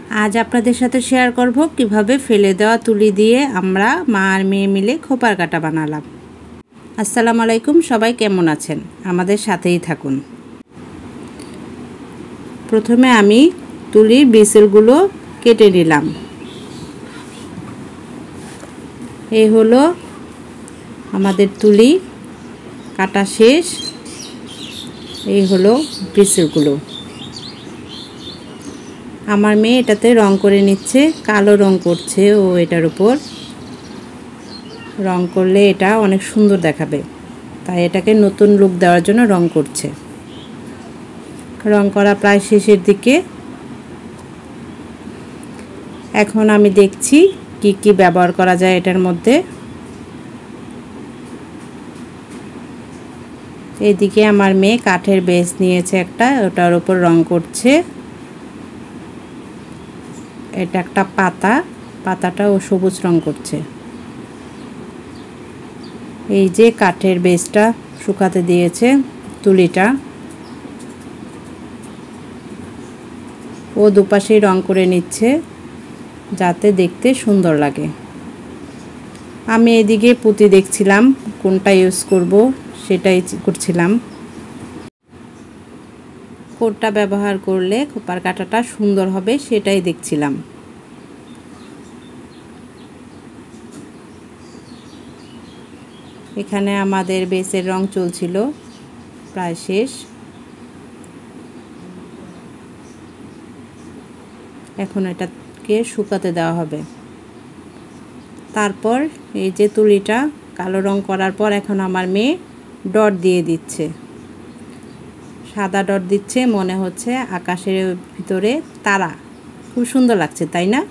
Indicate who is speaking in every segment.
Speaker 1: আজ আপনাদের সাথে শেয়ার করব কিভাবে ফেলে দেওয়া তুলি দিয়ে আমরা মা আর মেয়ে মিলে খোপার কাটা বানালাম। আসসালামু আলাইকুম, সবাই কেমন আছেন? আমাদের সাথেই থাকুন। প্রথমে আমি তুলির বিসেলগুলো কেটে নিলাম। এই হলো আমাদের তুলি কাটা শেষ। এই হলো বিসেলগুলো। আমার মেয়ে এটাতে রং করে নিচ্ছে, কালো রং করছে ও এটার উপর। রং করলে এটা অনেক সুন্দর দেখাবে, তাই এটাকে নতুন লুক দেওয়ার জন্য রং করছে। রং করা প্রায় শেষের দিকে। এখন আমি দেখছি কি কি ব্যবহার করা যায় এটার মধ্যে। এইদিকে আমার মেয়ে কাঠের বেস নিয়েছে একটা, ওটার উপর রং করছে। এটা একটা পাতাটা ও সবুজ রং করছে। এই যে কাঠের বেসটা শুকাতে দিয়েছে তুলিটা, ও দুপাশেই রং করে নিচ্ছে যাতে দেখতে সুন্দর লাগে। আমি এদিকে পুঁতি দেখছিলাম কোনটা ইউজ করব, সেটাই করছিলাম। কোনটা ব্যবহার করলে খোপার কাটাটা সুন্দর হবে সেটাই দেখছিলাম। এখানে আমাদের বেসের রং চলছিল, প্রায় শেষ। এখন এটাকে শুকাতে দেওয়া হবে। তারপর এই যে তুলিটা কালো রং করার পর এখন আমার মেয়ে ডট দিয়ে দিচ্ছে, সাদা ডট দিচ্ছে, মনে হচ্ছে আকাশের ভিতরে তারা। খুব সুন্দর লাগছে, তাই না?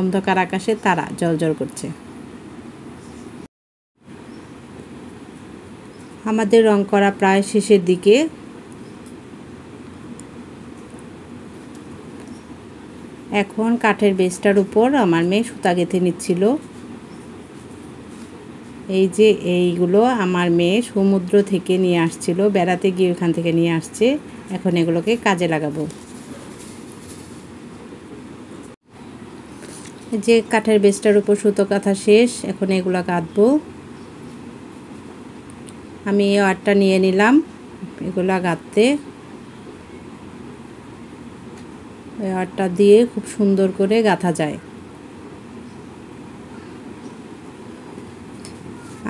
Speaker 1: অন্ধকার আকাশে তারা জ্বলজ্বল করছে। আমাদের রং করা প্রায় শেষের দিকে। এখন কাঠের বেসটার উপর আমার মেয়ে সুতা গেঁথে নিচ্ছিল। এই যে এইগুলো আমার মেয়ে সমুদ্র থেকে নিয়ে আসছিল, বেড়াতে গিয়ে ওখান থেকে নিয়ে আসছে। এখন এগুলোকে কাজে লাগাবো। যে কাঠের বেসটার উপর সুতো কাঁথা শেষ, এখন এগুলো কাটবো। আমি এই আটটা নিয়ে নিলাম এগুলা গাঁথতে। এই আটটা দিয়ে খুব সুন্দর করে গাঁথা যায়।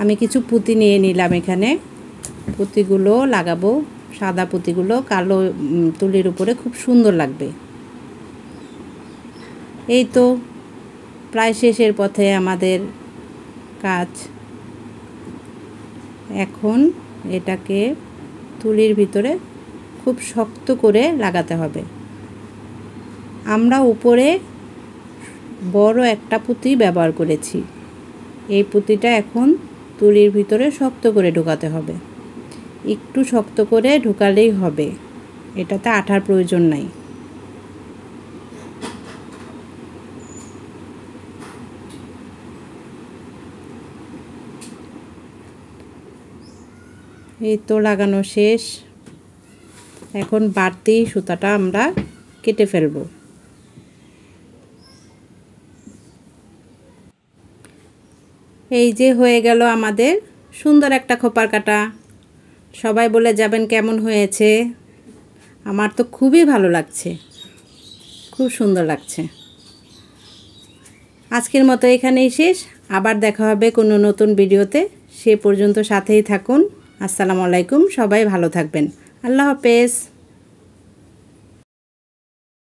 Speaker 1: আমি কিছু পুঁতি নিয়ে নিলাম এখানে, পুঁতিগুলো লাগাবো। সাদা পুঁতিগুলো কালো তুলির উপরে খুব সুন্দর লাগবে। এই তো প্রায় শেষের পথে আমাদের কাজ। এখন এটাকে তুলির ভিতরে খুব শক্ত করে লাগাতে হবে। আমরা উপরে বড় একটা পুঁতি ব্যবহার করেছি। এই পুঁতিটা এখন তুলির ভিতরে শক্ত করে ঢোকাতে হবে। একটু শক্ত করে ঢোকালেই হবে, এটাতে আঠার প্রয়োজন নাই। এই তো লাগানো শেষ। এখন বাড়তি সুতাটা আমরা কেটে ফেলব। এই যে হয়ে গেল আমাদের সুন্দর একটা খোপার কাটা। সবাই বলে যাবেন কেমন হয়েছে। আমার তো খুবই ভালো লাগছে, খুব সুন্দর লাগছে। আজকের মতো এখানেই শেষ। আবার দেখা হবে কোনো নতুন ভিডিওতে। সে পর্যন্ত সাথেই থাকুন। আসসালামু আলাইকুম, সবাই ভালো থাকবেন। আল্লাহ হাফেজ।